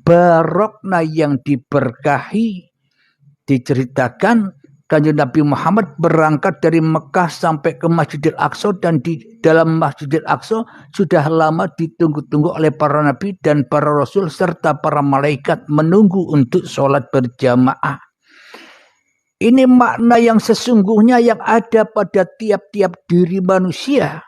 Barokna yang diberkahi, diceritakan Kanjeng Nabi Muhammad berangkat dari Mekah sampai ke Masjidil Aqsa, dan di dalam Masjidil Aqsa sudah lama ditunggu-tunggu oleh para nabi dan para rasul serta para malaikat menunggu untuk sholat berjamaah. Ini makna yang sesungguhnya yang ada pada tiap-tiap diri manusia,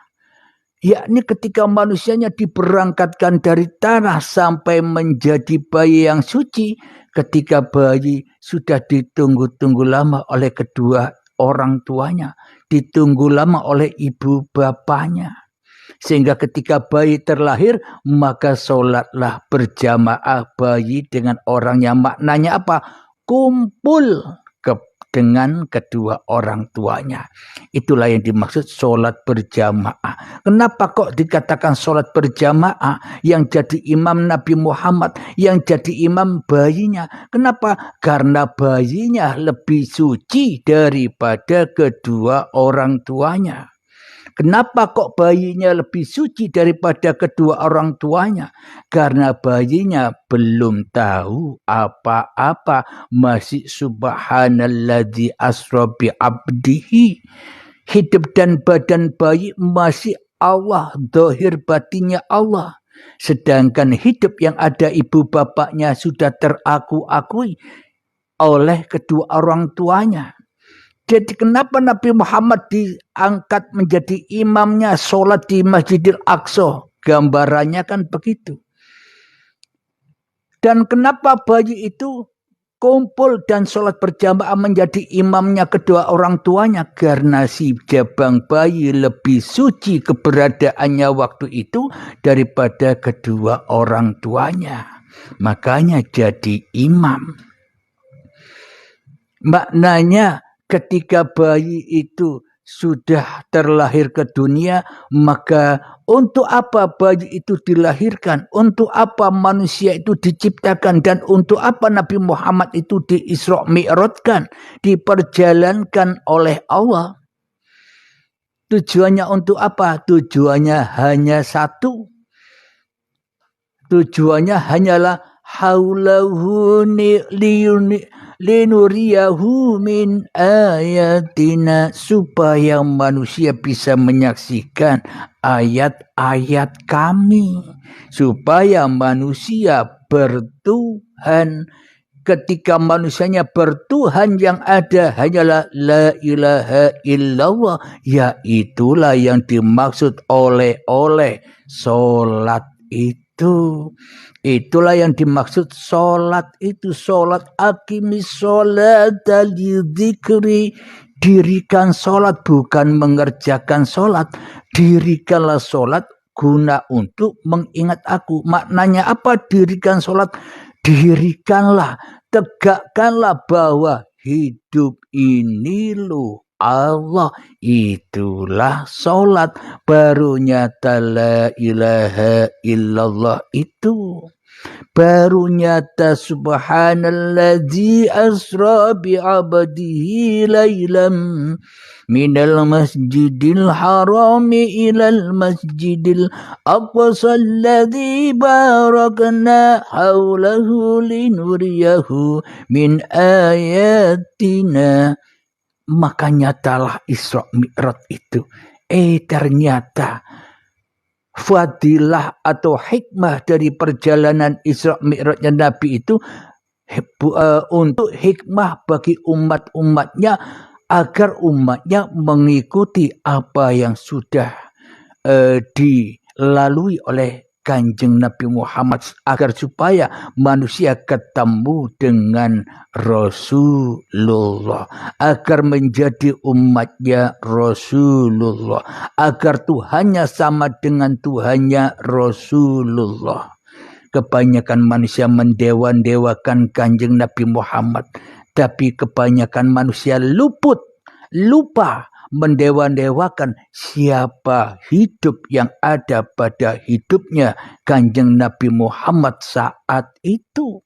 yakni ketika manusianya diberangkatkan dari tanah sampai menjadi bayi yang suci. Ketika bayi sudah ditunggu-tunggu lama oleh kedua orang tuanya, ditunggu lama oleh ibu bapaknya, sehingga ketika bayi terlahir maka sholatlah berjamaah bayi dengan orangnya. Maknanya apa? Kumpul dengan kedua orang tuanya. Itulah yang dimaksud sholat berjamaah. Kenapa kok dikatakan sholat berjamaah? Yang jadi imam Nabi Muhammad, yang jadi imam bayinya. Kenapa? Karena bayinya lebih suci daripada kedua orang tuanya. Kenapa kok bayinya lebih suci daripada kedua orang tuanya? Karena bayinya belum tahu apa-apa. Masih subhanalladzi asra bi abdihi. Hidup dan badan bayi masih Allah, zahir batinnya Allah. Sedangkan hidup yang ada ibu bapaknya sudah teraku-akui oleh kedua orang tuanya. Jadi kenapa Nabi Muhammad diangkat menjadi imamnya sholat di Masjidil Aqsa? Gambarannya kan begitu. Dan kenapa bayi itu kumpul dan sholat berjamaah menjadi imamnya kedua orang tuanya? Karena si jabang bayi lebih suci keberadaannya waktu itu daripada kedua orang tuanya. Makanya jadi imam. Maknanya ketika bayi itu sudah terlahir ke dunia, maka untuk apa bayi itu dilahirkan? Untuk apa manusia itu diciptakan? Dan untuk apa Nabi Muhammad itu diisra mi'rajkan, diperjalankan oleh Allah? Tujuannya untuk apa? Tujuannya hanya satu. Tujuannya hanyalah haulahu linuriyahu min ayatina, supaya manusia bisa menyaksikan ayat-ayat kami, supaya manusia bertuhan. Ketika manusianya bertuhan, yang ada hanyalah la ilaha illallah, yaitulah yang dimaksud oleh sholat itu. Itulah yang dimaksud sholat itu. Sholat aqimis sholat lidzikri. Dirikan sholat, bukan mengerjakan sholat. Dirikanlah sholat guna untuk mengingat aku. Maknanya apa dirikan sholat? Dirikanlah, tegakkanlah bahwa hidup ini loh Allah, itulah sholat. Baru nyata la ilaha illallah itu. Baru nyata subhanalladzi asra bi'abdihi laylam minal masjidil harami ilal masjidil aqsa alladzi barakna haulahu linuriyahu min ayatina. Maka nyatalah Isra Mi'raj itu. Ternyata fadilah atau hikmah dari perjalanan Isra Mi'rajnya Nabi itu untuk hikmah bagi umat-umatnya, agar umatnya mengikuti apa yang sudah dilalui oleh Kanjeng Nabi Muhammad, agar supaya manusia ketemu dengan Rasulullah, agar menjadi umatnya Rasulullah, agar Tuhannya sama dengan Tuhannya Rasulullah. Kebanyakan manusia mendewa-dewakan Kanjeng Nabi Muhammad, tapi kebanyakan manusia lupa mendewa-dewakan siapa hidup yang ada pada hidupnya Kanjeng Nabi Muhammad saat itu.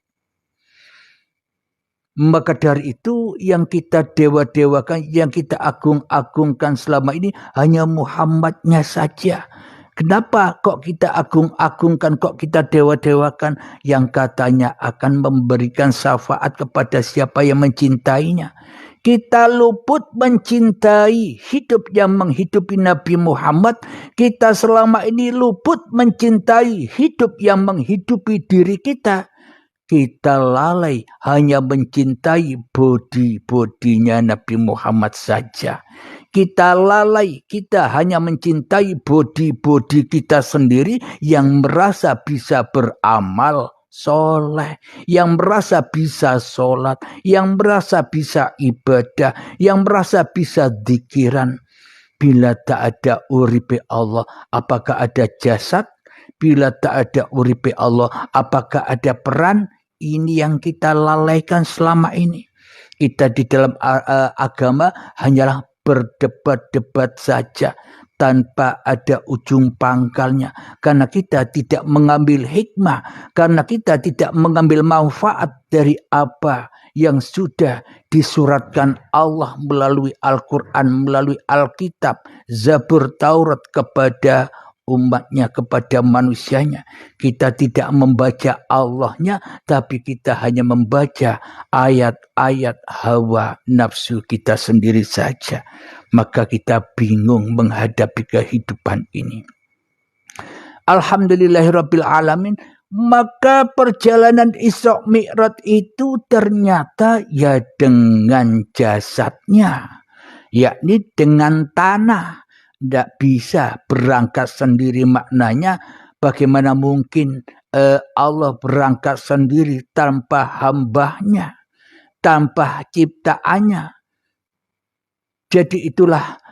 Maka dari itu yang kita dewa-dewakan, yang kita agung-agungkan selama ini hanya Muhammadnya saja. Kenapa kok kita agung-agungkan, kok kita dewa-dewakan yang katanya akan memberikan syafaat kepada siapa yang mencintainya? Kita luput mencintai hidup yang menghidupi Nabi Muhammad. Kita selama ini luput mencintai hidup yang menghidupi diri kita. Kita lalai hanya mencintai bodinya Nabi Muhammad saja. Kita lalai, kita hanya mencintai bodi kita sendiri yang merasa bisa beramal soleh, yang merasa bisa sholat, yang merasa bisa ibadah, yang merasa bisa dzikiran. Bila tak ada uripe Allah, apakah ada jasad? Bila tak ada uripe Allah, apakah ada peran? Ini yang kita lalaikan selama ini. Kita di dalam agama hanyalah berdebat-debat saja tanpa ada ujung pangkalnya. Karena kita tidak mengambil hikmah. Karena kita tidak mengambil manfaat dari apa yang sudah disuratkan Allah melalui Al-Quran, melalui Alkitab, Zabur, Taurat kepada umatnya, kepada manusianya. Kita tidak membaca Allahnya, tapi kita hanya membaca ayat-ayat hawa nafsu kita sendiri saja. Maka kita bingung menghadapi kehidupan ini. Alhamdulillahirabbil alamin. Maka perjalanan Isra Mi'raj itu ternyata ya dengan jasadnya, yakni dengan tanah. Tidak bisa berangkat sendiri, maknanya bagaimana mungkin Allah berangkat sendiri tanpa hambanya, tanpa ciptaannya. Jadi itulah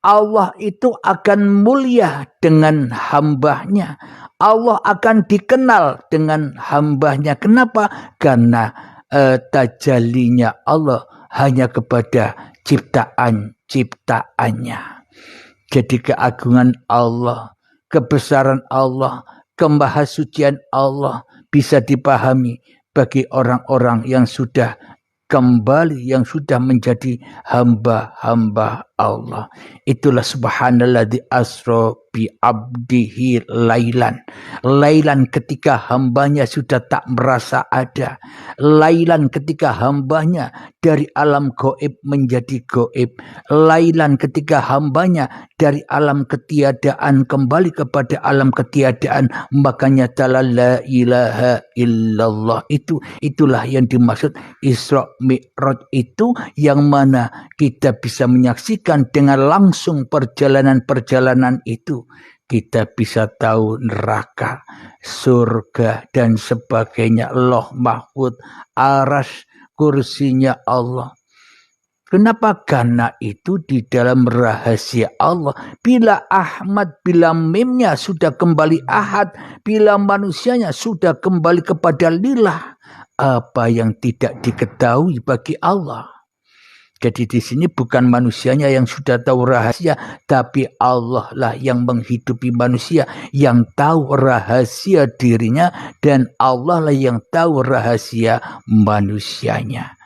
Allah itu akan mulia dengan hambanya. Allah akan dikenal dengan hambanya. Kenapa? Karena tajallinya Allah hanya kepada ciptaannya. Jadi keagungan Allah, kebesaran Allah, kemahasucian Allah bisa dipahami bagi orang-orang yang sudah kembali, yang sudah menjadi hamba-hamba Allah. Itulah subhanalladzi asra bi abdihi lailan. Lailan ketika hambanya sudah tak merasa ada. Lailan ketika hambanya dari alam gaib menjadi gaib. Lailan ketika hambanya dari alam ketiadaan kembali kepada alam ketiadaan. Makanya ta'ala la ilaha illallah. Itulah yang dimaksud Isra Mi'raj itu, yang mana kita bisa menyaksikan dengan langsung perjalanan-perjalanan itu. Kita bisa tahu neraka, surga dan sebagainya, Loh Mahfud, Arsy, kursinya Allah. Kenapa? Karena itu di dalam rahasia Allah. Bila Ahmad, bila mimnya sudah kembali ahad, bila manusianya sudah kembali kepada lillah, apa yang tidak diketahui bagi Allah. Jadi di sini bukan manusianya yang sudah tahu rahasia, tapi Allah lah yang menghidupi manusia, yang tahu rahasia dirinya, dan Allah lah yang tahu rahasia manusianya.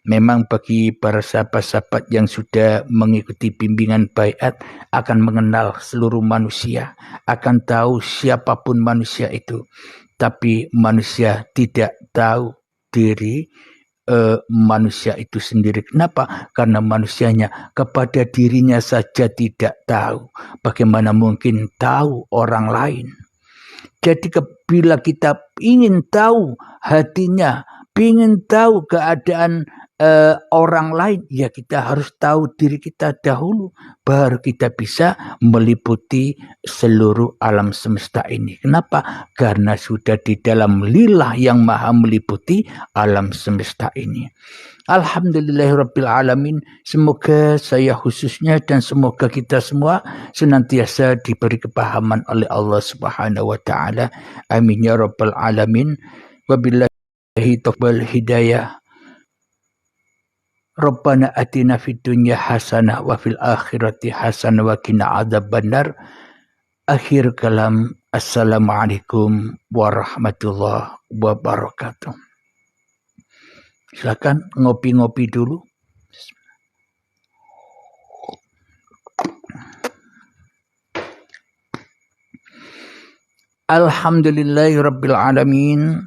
Memang bagi para sahabat-sahabat yang sudah mengikuti bimbingan baiat akan mengenal seluruh manusia, akan tahu siapapun manusia itu. Tapi manusia tidak tahu diri manusia itu sendiri. Kenapa? Karena manusianya kepada dirinya saja tidak tahu. Bagaimana mungkin tahu orang lain? Jadi bila kita ingin tahu hatinya, ingin tahu keadaan orang lain, ya kita harus tahu diri kita dahulu, baru kita bisa meliputi seluruh alam semesta ini. Kenapa? Karena sudah di dalam lillah yang maha meliputi alam semesta ini. Alhamdulillahirabbil alamin. Semoga saya khususnya dan semoga kita semua senantiasa diberi kepahaman oleh Allah Subhanahu wa taala. Amin ya rabbal alamin. Wabillahi taufiq hidayah. Rabbana atina fid dunya hasanah wa fil akhirati hasanah wa qina adzabannar. Akhir kalam, assalamualaikum warahmatullahi wabarakatuh. Silakan ngopi-ngopi dulu. Alhamdulillahirabbil alamin.